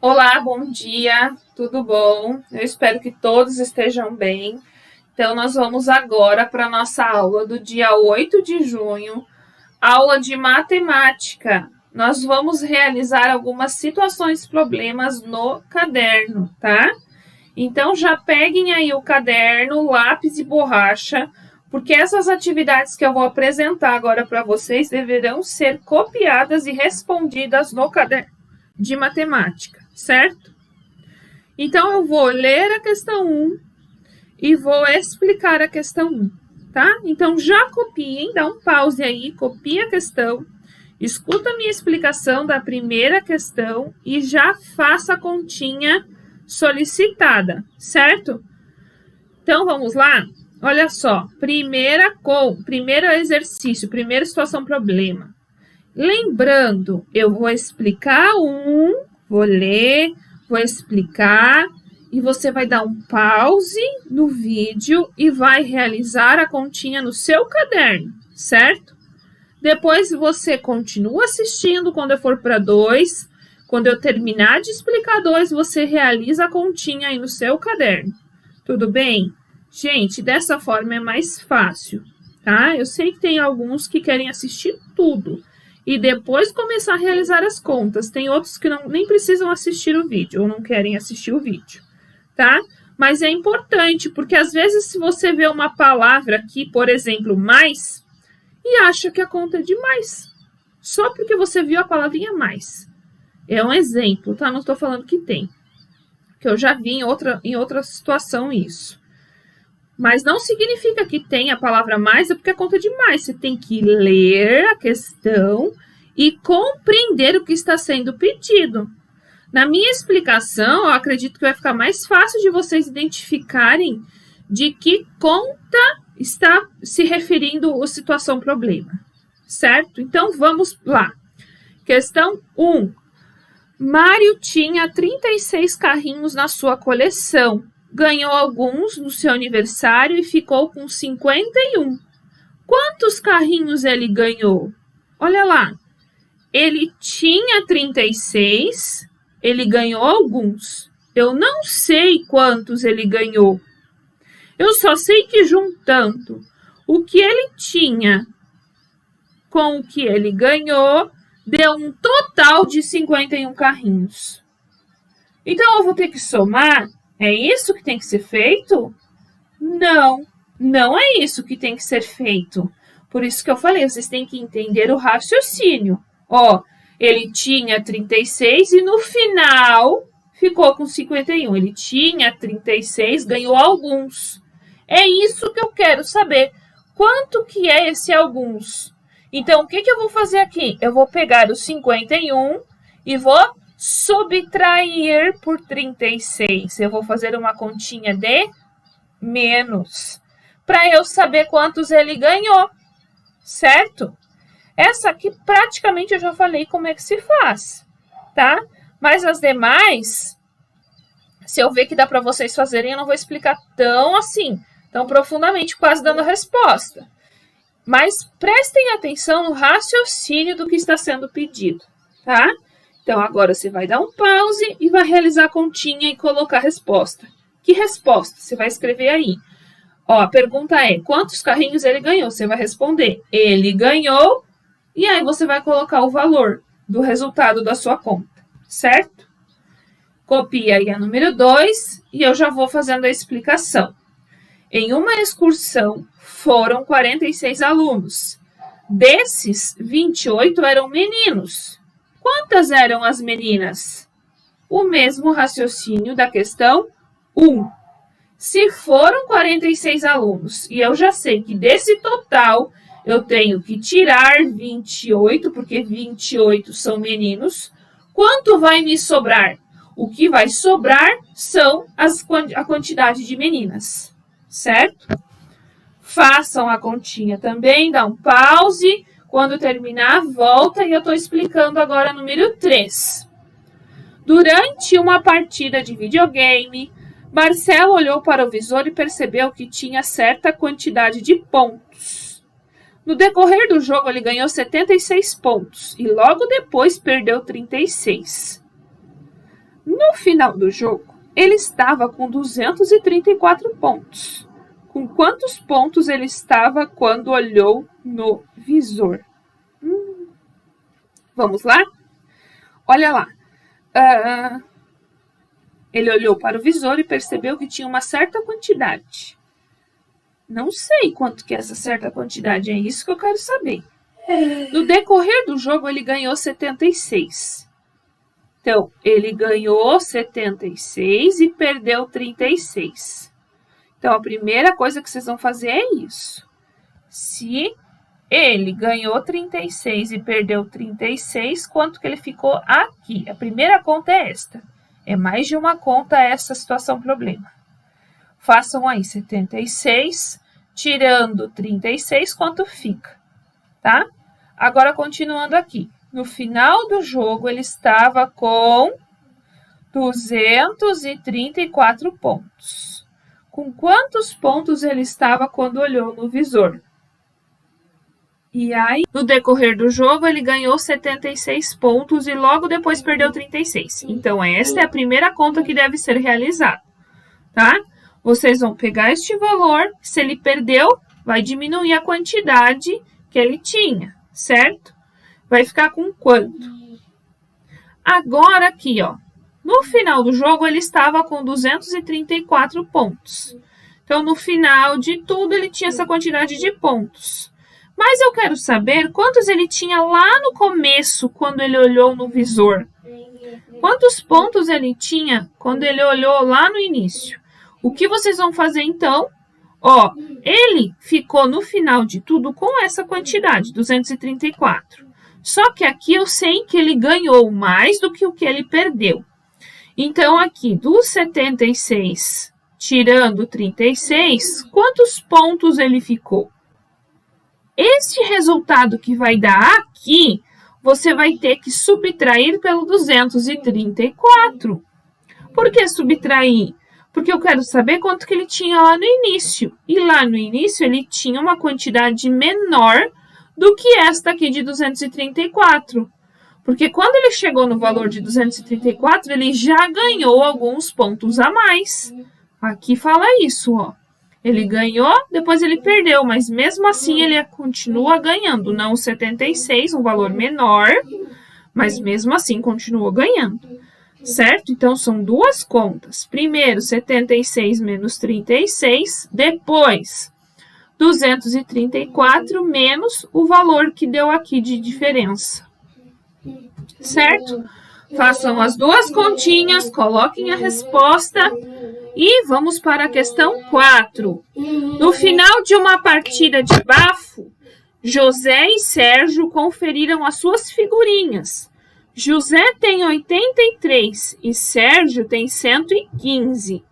Olá, bom dia, tudo bom? Eu espero que todos estejam bem. Então, nós vamos agora para a nossa aula do dia 8 de junho, aula de matemática. Nós vamos realizar algumas situações, problemas no caderno, tá? Então, já peguem aí o caderno, lápis e borracha, porque essas atividades que eu vou apresentar agora para vocês deverão ser copiadas e respondidas no caderno de matemática, certo? Então, eu vou ler a questão 1 e vou explicar a questão 1, tá? Então, já copiem, dá um pause aí, copia a questão, escuta a minha explicação da primeira questão e já faça a continha solicitada, certo? Então, vamos lá? Olha só, primeiro exercício, primeira situação problema. Lembrando, eu vou explicar vou ler, vou explicar e você vai dar um pause no vídeo e vai realizar a continha no seu caderno, certo? Depois você continua assistindo quando eu for para 2. Quando eu terminar de explicar 2, você realiza a continha aí no seu caderno. Tudo bem? Gente, dessa forma é mais fácil, tá? Eu sei que tem alguns que querem assistir tudo e depois começar a realizar as contas. Tem outros que nem precisam assistir o vídeo ou não querem assistir o vídeo, tá? Mas é importante, porque às vezes se você vê uma palavra aqui, por exemplo, mais, e acha que a conta é de mais, só porque você viu a palavrinha mais. É um exemplo, tá? Não estou falando que tem, que eu já vi em outra situação isso. Mas não significa que tem a palavra mais, é porque a conta é de mais. Você tem que ler a questão e compreender o que está sendo pedido. Na minha explicação, eu acredito que vai ficar mais fácil de vocês identificarem de que conta está se referindo a situação problema, certo? Então, vamos lá. Questão 1. Mário tinha 36 carrinhos na sua coleção. Ganhou alguns no seu aniversário e ficou com 51. Quantos carrinhos ele ganhou? Olha lá. Ele tinha 36, ele ganhou alguns. Eu não sei quantos ele ganhou. Eu só sei que juntando o que ele tinha com o que ele ganhou, deu um total de 51 carrinhos. Então, eu vou ter que somar. É isso que tem que ser feito? Não, não é isso que tem que ser feito. Por isso que eu falei, vocês têm que entender o raciocínio. Ó, ele tinha 36 e no final ficou com 51. Ele tinha 36, ganhou alguns. É isso que eu quero saber. Quanto que é esse alguns? Então, o que eu vou fazer aqui? Eu vou pegar os 51 e vou subtrair por 36. Eu vou fazer uma continha de menos, para eu saber quantos ele ganhou, certo? Essa aqui praticamente eu já falei como é que se faz, tá? Mas as demais, se eu ver que dá para vocês fazerem, eu não vou explicar tão profundamente, quase dando a resposta. Mas prestem atenção no raciocínio do que está sendo pedido, tá? Então, agora você vai dar um pause e vai realizar a continha e colocar a resposta. Que resposta? Você vai escrever aí. Ó, a pergunta é, quantos carrinhos ele ganhou? Você vai responder, ele ganhou, e aí você vai colocar o valor do resultado da sua conta, certo? Copia aí a número 2 e eu já vou fazendo a explicação. Em uma excursão, foram 46 alunos. Desses, 28 eram meninos. Quantas eram as meninas? O mesmo raciocínio da questão 1. Se foram 46 alunos, e eu já sei que desse total eu tenho que tirar 28, porque 28 são meninos, quanto vai me sobrar? O que vai sobrar são a quantidade de meninas, certo? Façam a continha também, dá um pause. Quando terminar, volta e eu estou explicando agora a número 3. Durante uma partida de videogame, Marcelo olhou para o visor e percebeu que tinha certa quantidade de pontos. No decorrer do jogo, ele ganhou 76 pontos e logo depois perdeu 36. No final do jogo, ele estava com 234 pontos. Com quantos pontos ele estava quando olhou no visor? Vamos lá? Olha lá. Ele olhou para o visor e percebeu que tinha uma certa quantidade. Não sei quanto que é essa certa quantidade, é isso que eu quero saber. No decorrer do jogo, ele ganhou 76. Então, ele ganhou 76 e perdeu 36. Então, a primeira coisa que vocês vão fazer é isso. Se ele ganhou 36 e perdeu 36, quanto que ele ficou aqui? A primeira conta é esta. É mais de uma conta essa situação problema. Façam aí 76, tirando 36, quanto fica? Tá? Agora, continuando aqui. No final do jogo, ele estava com 234 pontos. Com quantos pontos ele estava quando olhou no visor? E aí, no decorrer do jogo, ele ganhou 76 pontos e logo depois perdeu 36. Então, esta é a primeira conta que deve ser realizada, tá? Vocês vão pegar este valor, se ele perdeu, vai diminuir a quantidade que ele tinha, certo? Vai ficar com quanto? Agora aqui, ó, no final do jogo, ele estava com 234 pontos. Então, no final de tudo, ele tinha essa quantidade de pontos. Mas eu quero saber quantos ele tinha lá no começo, quando ele olhou no visor. Quantos pontos ele tinha quando ele olhou lá no início? O que vocês vão fazer então? Ó, ele ficou no final de tudo com essa quantidade, 234. Só que aqui eu sei que ele ganhou mais do que o que ele perdeu. Então, aqui, dos 76, tirando 36, quantos pontos ele ficou? Este resultado que vai dar aqui, você vai ter que subtrair pelo 234. Por que subtrair? Porque eu quero saber quanto que ele tinha lá no início. E lá no início ele tinha uma quantidade menor do que esta aqui de 234. Porque quando ele chegou no valor de 234, ele já ganhou alguns pontos a mais. Aqui fala isso, ó. Ele ganhou, depois ele perdeu, mas mesmo assim ele continua ganhando. Não 76, um valor menor, mas mesmo assim continua ganhando. Certo? Então, são duas contas. Primeiro, 76 menos 36. Depois, 234 menos o valor que deu aqui de diferença. Certo? Façam as duas continhas, coloquem a resposta e vamos para a questão 4. No final de uma partida de bafo, José e Sérgio conferiram as suas figurinhas. José tem 83 e Sérgio tem 115.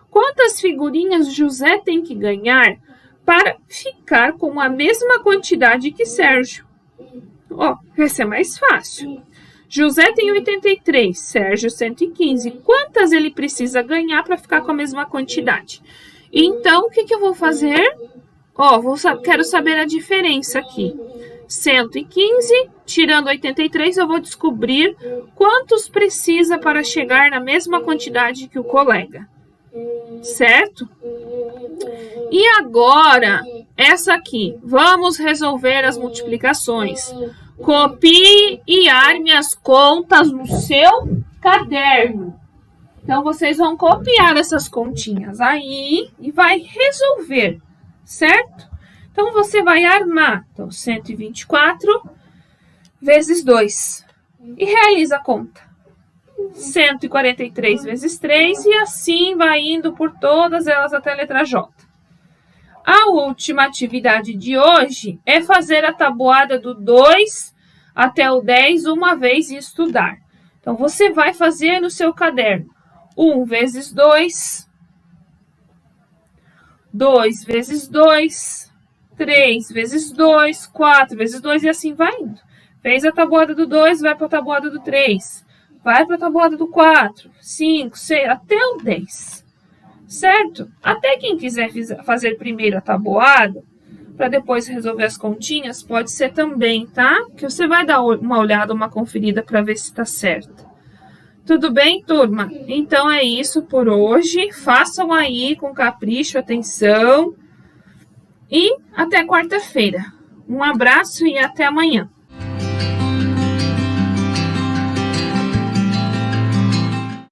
Quantas figurinhas José tem que ganhar para ficar com a mesma quantidade que Sérgio? Ó, esse é mais fácil. José tem 83, Sérgio 115. Quantas ele precisa ganhar para ficar com a mesma quantidade? Então, o que eu vou fazer? Ó, quero saber a diferença aqui. 115, tirando 83, eu vou descobrir quantos precisa para chegar na mesma quantidade que o colega. Certo? E agora, essa aqui. Vamos resolver as multiplicações. Copie e arme as contas no seu caderno. Então, vocês vão copiar essas continhas aí e vai resolver, certo? Então, você vai armar. Então, 124 vezes 2. E realiza a conta. 143 vezes 3 e assim vai indo por todas elas até a letra J. A última atividade de hoje é fazer a tabuada do 2 até o 10 uma vez e estudar. Então, você vai fazer no seu caderno 1 vezes 2, 2 vezes 2, 3 vezes 2, 4 vezes 2 e assim vai indo. Fez a tabuada do 2, vai para a tabuada do 3, vai para a tabuada do 4, 5, 6, até o 10. Certo? Até quem quiser fazer primeiro a tabuada, para depois resolver as continhas, pode ser também, tá? Que você vai dar uma olhada, uma conferida para ver se está certo. Tudo bem, turma? Então é isso por hoje. Façam aí com capricho, atenção. E até quarta-feira. Um abraço e até amanhã.